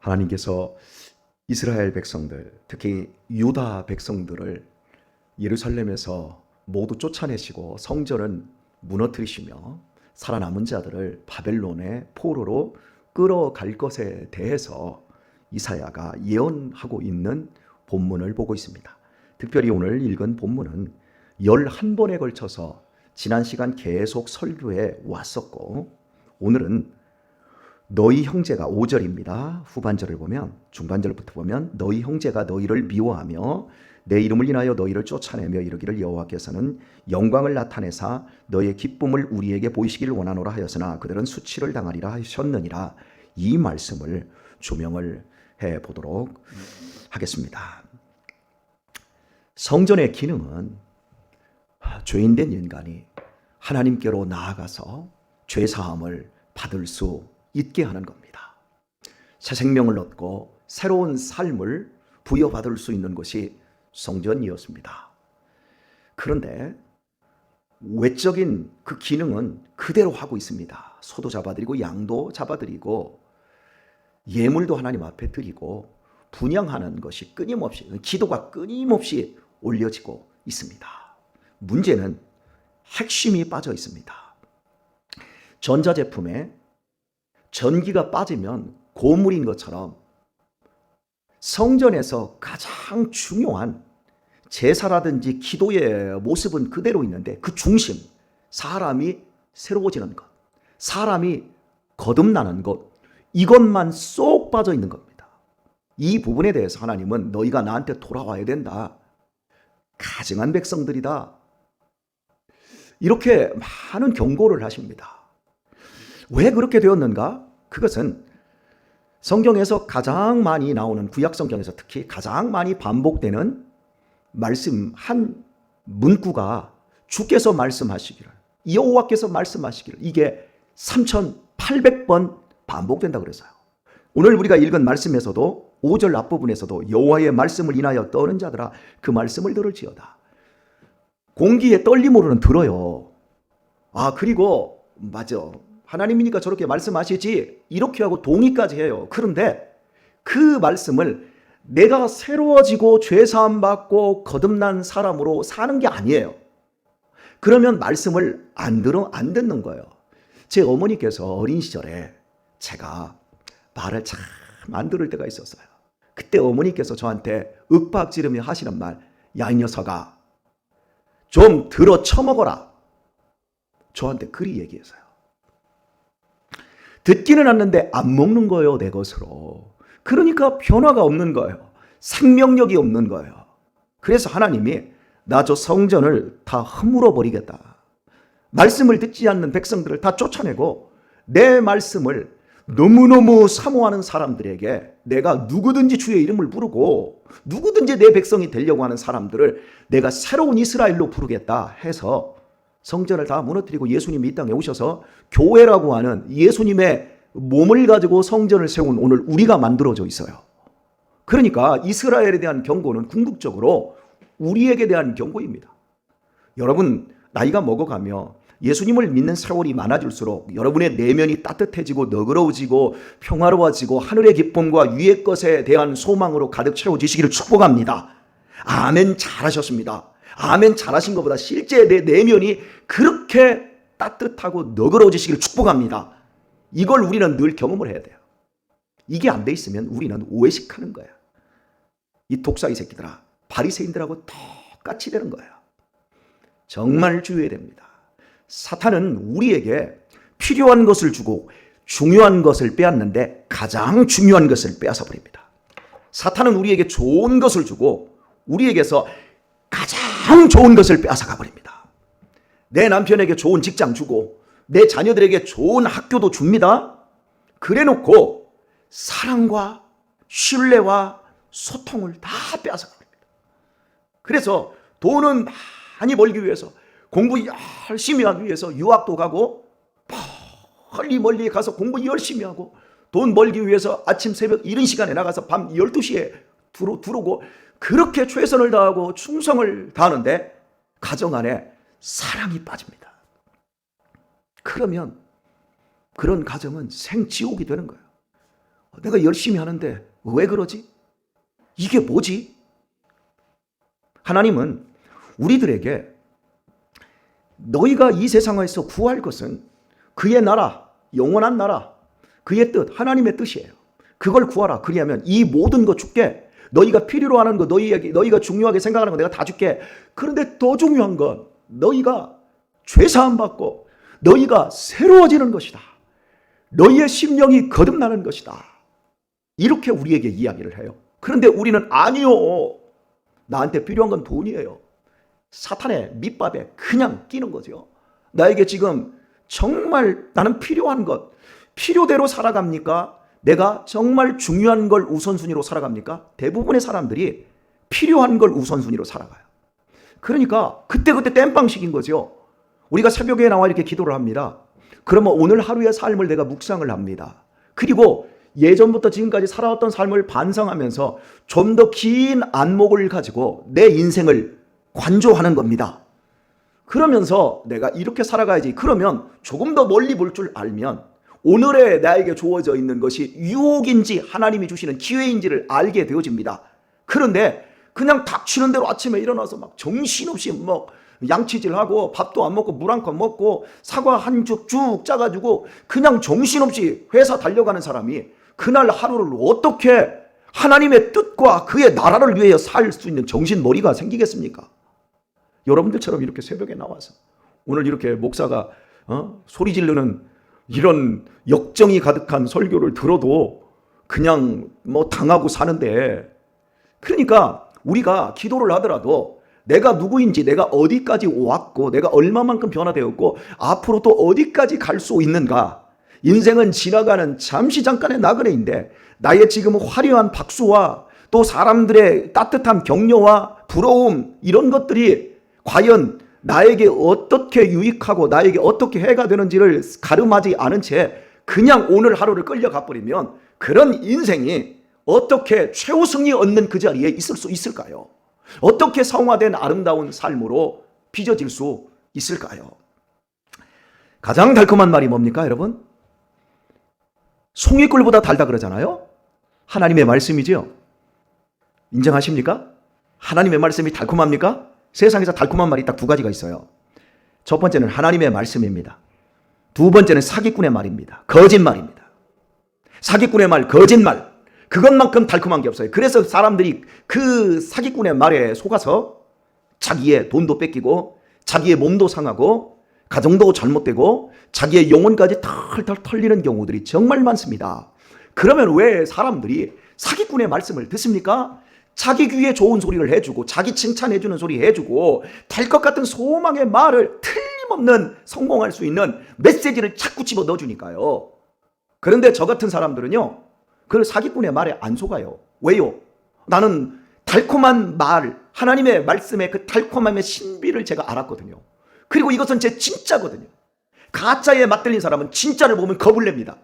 하나님께서 이스라엘 백성들, 특히 유다 백성들을 예루살렘에서 모두 쫓아내시고 성전은 무너뜨리시며 살아남은 자들을 바벨론의 포로로 끌어갈 것에 대해서 이사야가 예언하고 있는 본문을 보고 있습니다. 특별히 오늘 읽은 본문은 11번에 걸쳐서 지난 시간 계속 설교해 왔었고, 오늘은 너희 형제가 5절입니다. 후반절을 보면, 중반절부터 보면 너희 형제가 너희를 미워하며 내 이름을 인하여 너희를 쫓아내며 이르기를 여호와께서는 영광을 나타내사 너희의 기쁨을 우리에게 보이시기를 원하노라 하였으나 그들은 수치를 당하리라 하셨느니라. 이 말씀을 조명을 해보도록 하겠습니다. 성전의 기능은 죄인된 인간이 하나님께로 나아가서 죄사함을 받을 수 있게 하는 겁니다. 새 생명을 얻고 새로운 삶을 부여받을 수 있는 것이 성전이었습니다. 그런데 외적인 그 기능은 그대로 하고 있습니다. 소도 잡아드리고 양도 잡아드리고 예물도 하나님 앞에 드리고 분향하는 것이 끊임없이, 기도가 끊임없이 올려지고 있습니다. 문제는 핵심이 빠져 있습니다. 전자제품에 전기가 빠지면 고물인 것처럼 성전에서 가장 중요한 제사라든지 기도의 모습은 그대로 있는데 그 중심, 사람이 새로워지는 것, 사람이 거듭나는 것, 이것만 쏙 빠져 있는 겁니다. 이 부분에 대해서 하나님은 너희가 나한테 돌아와야 된다, 가증한 백성들이다, 이렇게 많은 경고를 하십니다. 왜 그렇게 되었는가? 그것은 성경에서 가장 많이 나오는, 구약 성경에서 특히 가장 많이 반복되는 말씀 한 문구가 주께서 말씀하시기를, 여호와께서 말씀하시기를, 이게 3800번 반복된다 그래서요. 오늘 우리가 읽은 말씀에서도 5절 앞부분에서도 여호와의 말씀을 인하여 떠는 자들아 그 말씀을 들을지어다. 공기에 떨림으로는 들어요. 그리고 맞아, 하나님이니까 저렇게 말씀하시지, 이렇게 하고 동의까지 해요. 그런데 그 말씀을 내가 새로워지고 죄사함 받고 거듭난 사람으로 사는 게 아니에요. 그러면 말씀을 안 듣는 거예요. 제 어머니께서 어린 시절에 제가 말을 참 안 들을 때가 있었어요. 그때 어머니께서 저한테 윽박지르며 하시는 말, 야 이 녀석아 좀 들어 처먹어라. 저한테 그리 얘기했어요. 듣기는 않는데 안 먹는 거예요, 내 것으로. 그러니까 변화가 없는 거예요. 생명력이 없는 거예요. 그래서 하나님이 나 저 성전을 다 허물어 버리겠다. 말씀을 듣지 않는 백성들을 다 쫓아내고 내 말씀을 너무너무 사모하는 사람들에게 내가 누구든지 주의 이름을 부르고 누구든지 내 백성이 되려고 하는 사람들을 내가 새로운 이스라엘로 부르겠다 해서 성전을 다 무너뜨리고 예수님이 이 땅에 오셔서 교회라고 하는 예수님의 몸을 가지고 성전을 세운 오늘 우리가 만들어져 있어요. 그러니까 이스라엘에 대한 경고는 궁극적으로 우리에게 대한 경고입니다. 여러분, 나이가 먹어가며 예수님을 믿는 세월이 많아질수록 여러분의 내면이 따뜻해지고 너그러워지고 평화로워지고 하늘의 기쁨과 위의 것에 대한 소망으로 가득 채워지시기를 축복합니다. 아멘, 잘하셨습니다. 아멘, 잘하신 것보다 실제 내 내면이 그렇게 따뜻하고 너그러워지시기를 축복합니다. 이걸 우리는 늘 경험을 해야 돼요. 이게 안 돼 있으면 우리는 오해식하는 거야. 이 독사이 새끼들아, 바리새인들하고 똑같이 되는 거예요. 정말 주의해야 됩니다. 사탄은 우리에게 필요한 것을 주고 중요한 것을 빼앗는데 가장 중요한 것을 빼앗아 버립니다. 사탄은 우리에게 좋은 것을 주고 우리에게서 가장 좋은 것을 빼앗아 가버립니다. 내 남편에게 좋은 직장 주고 내 자녀들에게 좋은 학교도 줍니다. 그래놓고 사랑과 신뢰와 소통을 다 빼앗아 가버립니다. 그래서 돈은 많이 벌기 위해서, 공부 열심히 하기 위해서 유학도 가고 멀리 가서 공부 열심히 하고 돈 벌기 위해서 아침 새벽 이른 시간에 나가서 밤 12시에 들어오고 그렇게 최선을 다하고 충성을 다하는데 가정 안에 사랑이 빠집니다. 그러면 그런 가정은 생지옥이 되는 거예요. 내가 열심히 하는데 왜 그러지? 이게 뭐지? 하나님은 우리들에게 너희가 이 세상에서 구할 것은 그의 나라, 영원한 나라, 그의 뜻, 하나님의 뜻이에요. 그걸 구하라. 그리하면 이 모든 거 줄게. 너희가 필요로 하는 거, 너희가 중요하게 생각하는 거 내가 다 줄게. 그런데 더 중요한 건 너희가 죄사함 받고 너희가 새로워지는 것이다. 너희의 심령이 거듭나는 것이다. 이렇게 우리에게 이야기를 해요. 그런데 우리는 아니요. 나한테 필요한 건 돈이에요. 사탄의 밑밥에 그냥 끼는 거죠. 나에게 지금 정말 나는 필요한 것, 필요대로 살아갑니까? 내가 정말 중요한 걸 우선순위로 살아갑니까? 대부분의 사람들이 필요한 걸 우선순위로 살아가요. 그러니까 그때그때 땜빵식인 거죠. 우리가 새벽에 나와 이렇게 기도를 합니다. 그러면 오늘 하루의 삶을 내가 묵상을 합니다. 그리고 예전부터 지금까지 살아왔던 삶을 반성하면서 좀 더 긴 안목을 가지고 내 인생을 관조하는 겁니다. 그러면서 내가 이렇게 살아가야지. 그러면 조금 더 멀리 볼 줄 알면 오늘에 나에게 주어져 있는 것이 유혹인지 하나님이 주시는 기회인지를 알게 되어집니다. 그런데 그냥 닥치는 대로 아침에 일어나서 막 정신없이 막 양치질하고 밥도 안 먹고 물 한 컵 먹고 사과 한 쭉 쭉 짜가지고 그냥 정신없이 회사 달려가는 사람이 그날 하루를 어떻게 하나님의 뜻과 그의 나라를 위해 살 수 있는 정신머리가 생기겠습니까? 여러분들처럼 이렇게 새벽에 나와서 오늘 이렇게 목사가 소리 지르는 이런 역정이 가득한 설교를 들어도 그냥 뭐 당하고 사는데, 그러니까 우리가 기도를 하더라도 내가 누구인지, 내가 어디까지 왔고 내가 얼마만큼 변화되었고 앞으로 또 어디까지 갈 수 있는가. 인생은 지나가는 잠시 잠깐의 나그네인데 나의 지금 화려한 박수와 또 사람들의 따뜻한 격려와 부러움, 이런 것들이 과연 나에게 어떻게 유익하고 나에게 어떻게 해가 되는지를 가름하지 않은 채 그냥 오늘 하루를 끌려가 버리면 그런 인생이 어떻게 최우승이 얻는 그 자리에 있을 수 있을까요? 어떻게 성화된 아름다운 삶으로 빚어질 수 있을까요? 가장 달콤한 말이 뭡니까, 여러분? 송이꿀보다 달다 그러잖아요. 하나님의 말씀이죠. 인정하십니까? 하나님의 말씀이 달콤합니까? 세상에서 달콤한 말이 딱 두 가지가 있어요. 첫 번째는 하나님의 말씀입니다. 두 번째는 사기꾼의 말입니다. 거짓말입니다. 사기꾼의 말, 거짓말, 그것만큼 달콤한 게 없어요. 그래서 사람들이 그 사기꾼의 말에 속아서 자기의 돈도 뺏기고 자기의 몸도 상하고 가정도 잘못되고 자기의 영혼까지 털털 털리는 경우들이 정말 많습니다. 그러면 왜 사람들이 사기꾼의 말씀을 듣습니까? 자기 귀에 좋은 소리를 해주고 자기 칭찬해주는 소리 해주고 될 것 같은 소망의 말을 틀림없는 성공할 수 있는 메시지를 자꾸 집어 넣어주니까요. 그런데 저 같은 사람들은요, 그 사기꾼의 말에 안 속아요. 왜요? 나는 달콤한 말, 하나님의 말씀의 그 달콤함의 신비를 제가 알았거든요. 그리고 이것은 제 진짜거든요. 가짜에 맞들린 사람은 진짜를 보면 겁을 냅니다.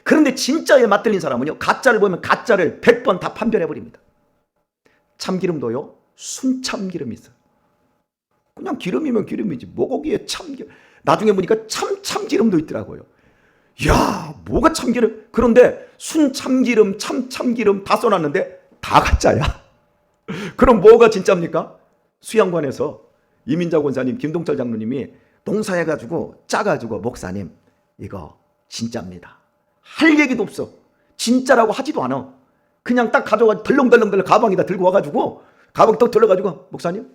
그런데 진짜에 맞들린 사람은요, 가짜를 보면 가짜를 100번 다 판별해버립니다. 참기름도요, 순참기름이 있어요. 그냥 기름이면 기름이지 뭐 거기에 참기름. 나중에 보니까 참기름도 있더라고요. 야, 뭐가 참기름? 그런데 순참기름, 참기름 다 써놨는데 다 가짜야. 그럼 뭐가 진짜입니까? 수양관에서 이민자 권사님, 김동철 장로님이 농사해가지고 짜가지고 목사님 이거 진짜입니다. 할 얘기도 없어. 진짜라고 하지도 않아. 그냥 딱 가져가 덜렁덜렁 가방에다 들고 와가지고 가방 딱 들어가지고 목사님,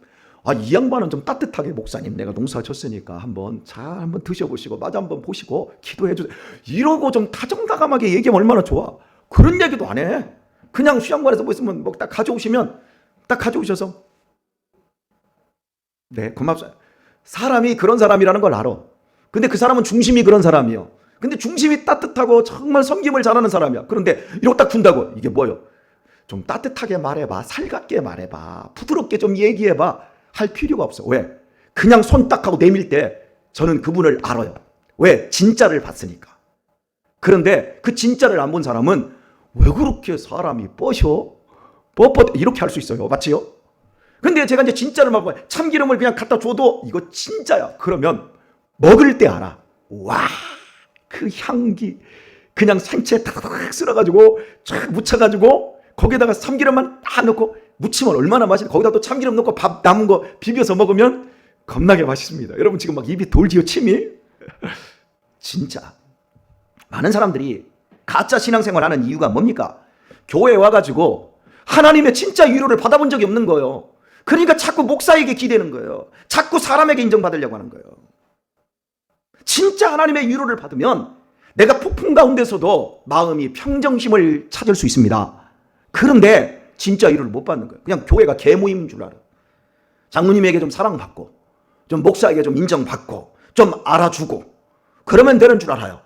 이 양반은 좀 따뜻하게 목사님 내가 농사 졌으니까 한번 드셔보시고 맛 한번 보시고 기도해 주세요. 이러고 좀 다정다감하게 얘기하면 얼마나 좋아. 그런 얘기도 안 해. 그냥 수양관에서 뭐 있으면 뭐 딱 가져오시면 딱 가져오셔서 네 고맙습니다. 사람이 그런 사람이라는 걸 알아. 근데 그 사람은 중심이 그런 사람이요. 근데 중심이 따뜻하고 정말 섬김을 잘하는 사람이야. 그런데 이러고 딱 둔다고. 이게 뭐요? 좀 따뜻하게 말해봐. 살갑게 말해봐. 부드럽게 좀 얘기해봐. 할 필요가 없어. 왜? 그냥 손 딱 하고 내밀 때 저는 그분을 알아요. 왜? 진짜를 봤으니까. 그런데 그 진짜를 안 본 사람은 왜 그렇게 사람이 뻐셔? 뻣뻣 이렇게 할 수 있어요. 맞지요? 근데 제가 이제 진짜를 막 참기름을 그냥 갖다 줘도 이거 진짜야. 그러면 먹을 때 알아. 와, 그 향기, 그냥 생채 탁탁 쓸어가지고 쫙 묻혀가지고 거기다가 참기름만 딱 넣고 무치면 얼마나 맛있어. 거기다 또 참기름 넣고 밥 남은 거 비벼서 먹으면 겁나게 맛있습니다. 여러분 지금 막 입이 돌지요 침이. 진짜 많은 사람들이 가짜 신앙생활 하는 이유가 뭡니까? 교회에 와가지고 하나님의 진짜 위로를 받아본 적이 없는 거예요. 그러니까 자꾸 목사에게 기대는 거예요. 자꾸 사람에게 인정받으려고 하는 거예요. 진짜 하나님의 위로를 받으면 내가 폭풍 가운데서도 마음이 평정심을 찾을 수 있습니다. 그런데 진짜 위로를 못 받는 거예요. 그냥 교회가 개모임인 줄 알아요. 장로님에게 좀 사랑받고 좀 목사에게 좀 인정받고 좀 알아주고 그러면 되는 줄 알아요.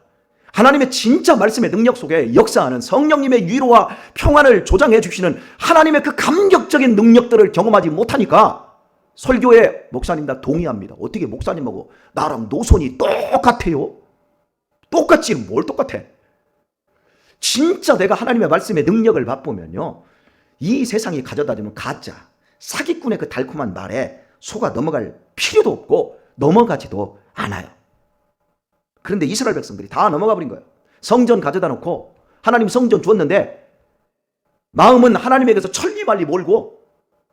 하나님의 진짜 말씀의 능력 속에 역사하는 성령님의 위로와 평안을 조장해 주시는 하나님의 그 감격적인 능력들을 경험하지 못하니까 설교에 목사님 다 동의합니다. 어떻게 목사님하고 나랑 노선이 똑같아요? 똑같지 뭘 똑같아? 진짜 내가 하나님의 말씀의 능력을 맛보면요. 이 세상이 가져다주는 가짜 사기꾼의 그 달콤한 말에 속아 넘어갈 필요도 없고 넘어가지도 않아요. 그런데 이스라엘 백성들이 다 넘어가 버린 거예요. 성전 가져다 놓고 하나님 성전 주었는데 마음은 하나님에게서 천리말리 몰고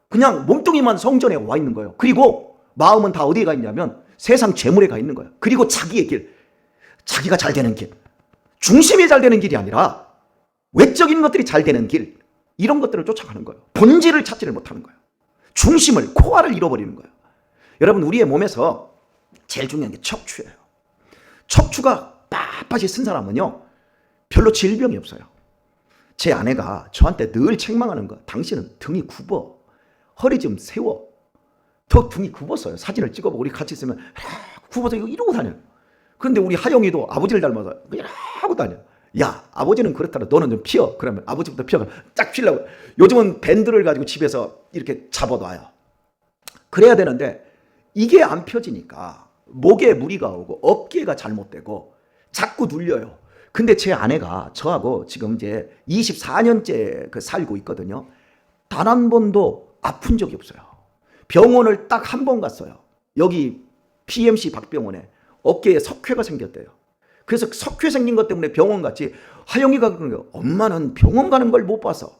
그냥 몸뚱이만 성전에 와 있는 거예요. 그리고 마음은 다 어디에 가 있냐면 세상 재물에 가 있는 거예요. 그리고 자기의 길, 자기가 잘 되는 길, 중심이 잘 되는 길이 아니라 외적인 것들이 잘 되는 길, 이런 것들을 쫓아가는 거예요. 본질을 찾지를 못하는 거예요. 중심을, 코어를 잃어버리는 거예요. 여러분 우리의 몸에서 제일 중요한 게 척추예요. 척추가 빳빳이 쓴 사람은요 별로 질병이 없어요. 제 아내가 저한테 늘 책망하는 거, 당신은 등이 굽어, 허리 좀 세워. 더 등이 굽었어요. 사진을 찍어보고 우리 같이 있으면 굽어서 이러고 다녀요. 그런데 우리 하영이도 아버지를 닮아서 이러고 다녀요. 야, 아버지는 그렇다라 너는 좀 피어. 그러면 아버지부터 피어가 쫙 피려고. 요즘은 밴드를 가지고 집에서 이렇게 잡아놔요. 그래야 되는데 이게 안 펴지니까 목에 무리가 오고 어깨가 잘못되고 자꾸 눌려요. 근데 제 아내가 저하고 지금 이제 24년째 살고 있거든요. 단 한 번도 아픈 적이 없어요. 병원을 딱 한 번 갔어요. 여기 PMC 박병원에 어깨에 석회가 생겼대요. 그래서 석회 생긴 것 때문에 병원 갔지. 하영이가 그런 거예요. 엄마는 병원 가는 걸 못 봐서.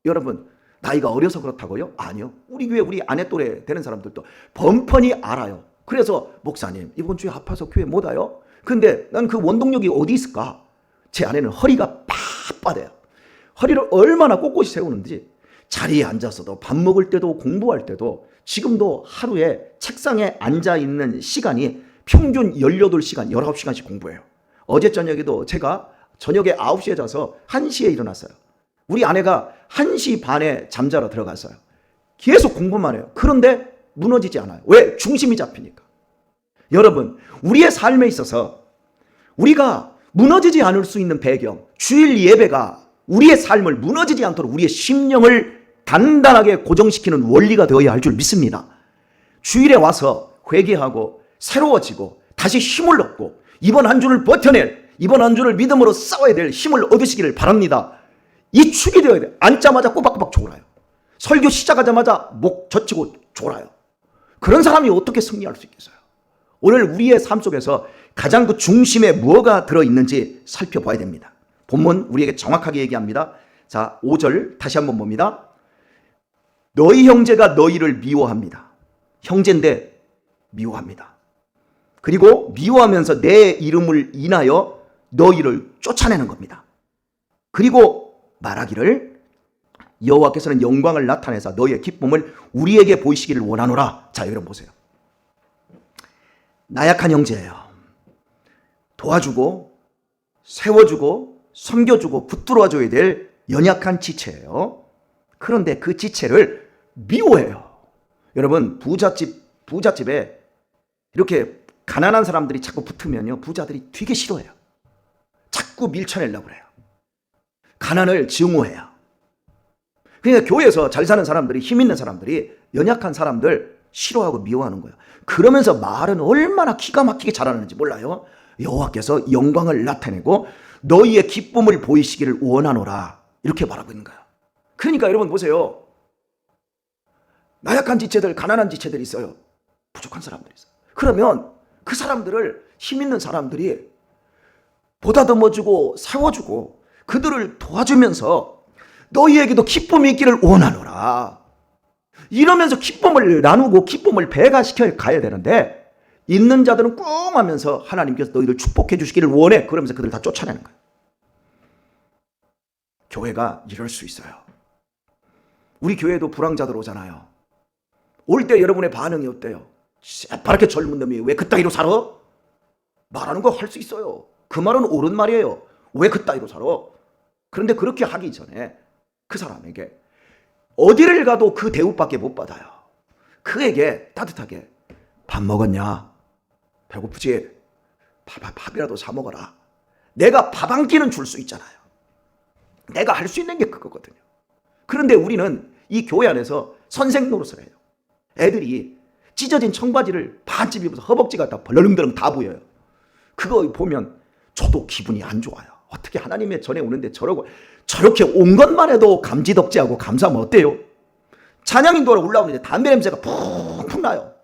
여러분 나이가 어려서 그렇다고요? 아니요. 우리 교회 우리 아내 또래 되는 사람들도 번번이 알아요. 그래서 목사님 이번 주에 아파서 교회 못 와요? 근데 난 그 원동력이 어디 있을까? 제 아내는 허리가 빳빳해요. 허리를 얼마나 꼿꼿이 세우는지 자리에 앉아서도 밥 먹을 때도 공부할 때도 지금도 하루에 책상에 앉아있는 시간이 평균 18시간, 19시간씩 공부해요. 어제 저녁에도 제가 저녁에 9시에 자서 1시에 일어났어요. 우리 아내가 1시 반에 잠자러 들어갔어요. 계속 공부만 해요. 그런데 무너지지 않아요. 왜? 중심이 잡히니까. 여러분, 우리의 삶에 있어서 우리가 무너지지 않을 수 있는 배경, 주일 예배가 우리의 삶을 무너지지 않도록 우리의 심령을 단단하게 고정시키는 원리가 되어야 할 줄 믿습니다. 주일에 와서 회개하고 새로워지고 다시 힘을 얻고 이번 한 주를 버텨낼, 이번 한 주를 믿음으로 싸워야 될 힘을 얻으시기를 바랍니다. 이 축이 되어야 돼요. 앉자마자 꼬박꼬박 졸아요. 설교 시작하자마자 목 젖히고 졸아요. 그런 사람이 어떻게 승리할 수 있겠어요? 오늘 우리의 삶 속에서 가장 그 중심에 무엇가 들어있는지 살펴봐야 됩니다. 본문 우리에게 정확하게 얘기합니다. 자, 5절 다시 한번 봅니다. 너희 형제가 너희를 미워합니다. 형제인데 미워합니다. 그리고 미워하면서 내 이름을 인하여 너희를 쫓아내는 겁니다. 그리고 말하기를 여호와께서는 영광을 나타내사 너희의 기쁨을 우리에게 보이시기를 원하노라. 자, 여러분 보세요. 나약한 형제예요. 도와주고 세워주고 섬겨주고 붙들어줘야 될 연약한 지체예요. 그런데 그 지체를 미워해요. 여러분 부잣집에 이렇게 가난한 사람들이 자꾸 붙으면요 부자들이 되게 싫어해요. 자꾸 밀쳐내려고 그래요. 가난을 증오해요. 그러니까 교회에서 잘 사는 사람들이, 힘 있는 사람들이 연약한 사람들 싫어하고 미워하는 거예요. 그러면서 말은 얼마나 기가 막히게 잘하는지 몰라요. 여호와께서 영광을 나타내고 너희의 기쁨을 보이시기를 원하노라, 이렇게 말하고 있는 거예요. 그러니까 여러분 보세요. 나약한 지체들, 가난한 지체들이 있어요. 부족한 사람들이 있어요. 그러면 그 사람들을 힘 있는 사람들이 보다듬어주고 세워주고 그들을 도와주면서 너희에게도 기쁨이 있기를 원하노라. 이러면서 기쁨을 나누고 기쁨을 배가시켜 가야 되는데, 있는 자들은 꾹 하면서 하나님께서 너희를 축복해 주시기를 원해, 그러면서 그들 다 쫓아내는 거예요. 교회가 이럴 수 있어요. 우리 교회도 불황자들 오잖아요. 올 때 여러분의 반응이 어때요? 새파랗게 젊은 놈이 왜 그따위로 살아? 말하는 거 할 수 있어요. 그 말은 옳은 말이에요. 왜 그따위로 살아? 그런데 그렇게 하기 전에 그 사람에게 어디를 가도 그 대우밖에 못 받아요. 그에게 따뜻하게 밥 먹었냐? 배고프지? 밥이라도 사 먹어라. 내가 밥 한 끼는 줄 수 있잖아요. 내가 할 수 있는 게 그거거든요. 그런데 우리는 이 교회 안에서 선생 노릇을 해요. 애들이 찢어진 청바지를 반쯤 입어서 허벅지 갖다 벌렁벌렁 다 보여요. 그거 보면 저도 기분이 안 좋아요. 어떻게 하나님의 전에 오는데 저렇게 온 것만 해도 감지덕지하고 감사하면 어때요? 찬양인도로 올라오는데 담배 냄새가 푹푹 나요.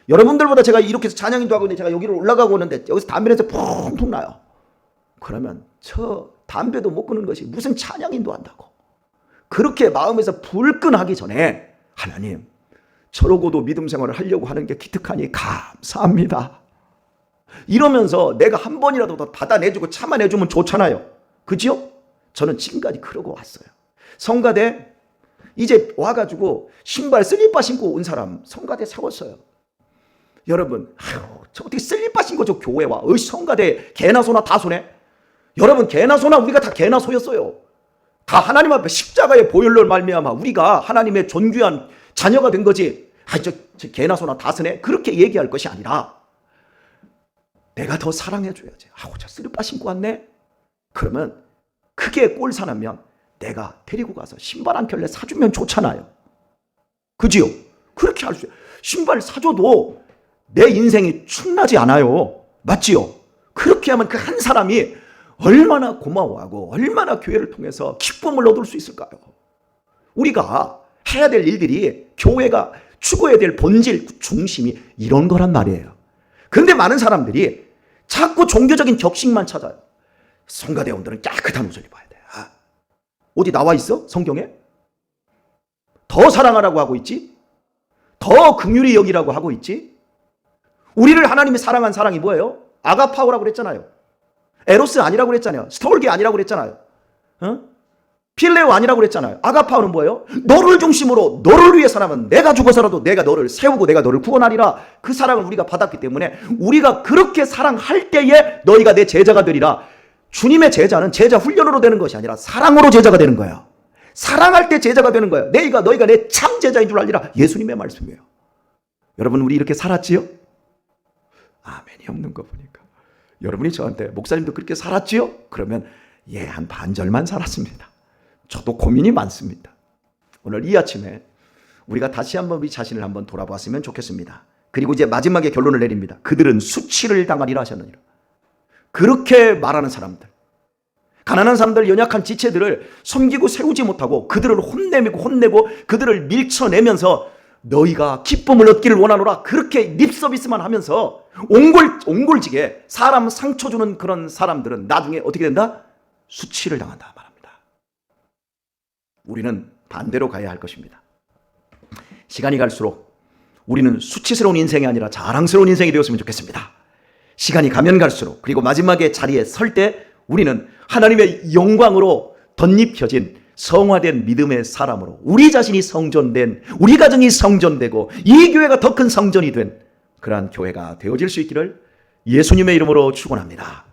여러분들보다 제가 이렇게 해서 찬양인도 하고 있는데 제가 여기로 올라가고 오는데 여기서 담배 냄새 푹푹 나요. 그러면 저 담배도 못 끊는 것이 무슨 찬양인도 한다고. 그렇게 마음에서 불끈하기 전에 하나님, 저러고도 믿음 생활을 하려고 하는 게 기특하니 감사합니다. 이러면서 내가 한 번이라도 더 받아내주고 참아내주면 좋잖아요. 그죠? 저는 지금까지 그러고 왔어요. 성가대 이제 와가지고 신발 슬리퍼 신고 온 사람 성가대 세웠어요. 여러분, 저 어떻게 슬리퍼 신고 저 교회 와? 성가대 개나 소나 다 소네? 여러분, 개나 소나 우리가 다 개나 소였어요. 다 하나님 앞에 십자가의 보혈로 말미암아 우리가 하나님의 존귀한 자녀가 된 거지. 저 개나 소나 다 쓰네? 그렇게 얘기할 것이 아니라 내가 더 사랑해줘야지. 저 슬리퍼 신고 왔네? 그러면 크게 꼴사나면 내가 데리고 가서 신발 한 켤레 사주면 좋잖아요. 그지요? 그렇게 할 수 있어요. 신발 사줘도 내 인생이 충나지 않아요. 맞지요? 그렇게 하면 그 한 사람이 얼마나 고마워하고 얼마나 교회를 통해서 기쁨을 얻을 수 있을까요? 우리가 해야 될 일들이, 교회가 추구해야 될 본질, 중심이 이런 거란 말이에요. 그런데 많은 사람들이 자꾸 종교적인 격식만 찾아요. 성가대원들은 깨끗한 옷을 입어야 돼. 어디 나와 있어? 성경에? 더 사랑하라고 하고 있지? 더 긍휼히 여기라고 하고 있지? 우리를 하나님이 사랑한 사랑이 뭐예요? 아가파오라고 그랬잖아요. 에로스 아니라고 그랬잖아요. 스톨게 아니라고 그랬잖아요. 필레오 아니라고 그랬잖아요. 아가파오는 뭐예요? 너를 중심으로 너를 위해 살아면 내가 죽어서라도 내가 너를 세우고 내가 너를 구원하리라. 그 사랑을 우리가 받았기 때문에 우리가 그렇게 사랑할 때에 너희가 내 제자가 되리라. 주님의 제자는 제자 훈련으로 되는 것이 아니라 사랑으로 제자가 되는 거예요. 사랑할 때 제자가 되는 거예요. 너희가 내 참 제자인 줄 알리라. 예수님의 말씀이에요. 여러분, 우리 이렇게 살았지요? 아멘이 없는 거 보니까 여러분이 저한테 목사님도 그렇게 살았지요? 그러면 한 반절만 살았습니다. 저도 고민이 많습니다. 오늘 이 아침에 우리가 다시 한번 우리 자신을 한번 돌아봤으면 좋겠습니다. 그리고 이제 마지막에 결론을 내립니다. 그들은 수치를 당하리라 하셨느니라. 그렇게 말하는 사람들, 가난한 사람들, 연약한 지체들을 섬기고 세우지 못하고 그들을 혼내고 그들을 밀쳐내면서 너희가 기쁨을 얻기를 원하노라, 그렇게 립서비스만 하면서 옹골지게 사람 상처 주는 그런 사람들은 나중에 어떻게 된다? 수치를 당한다 말합니다. 우리는 반대로 가야 할 것입니다. 시간이 갈수록 우리는 수치스러운 인생이 아니라 자랑스러운 인생이 되었으면 좋겠습니다. 시간이 가면 갈수록, 그리고 마지막에 자리에 설 때 우리는 하나님의 영광으로 덧입혀진 성화된 믿음의 사람으로 우리 자신이 성전된, 우리 가정이 성전되고 이 교회가 더 큰 성전이 된 그러한 교회가 되어질 수 있기를 예수님의 이름으로 축원합니다.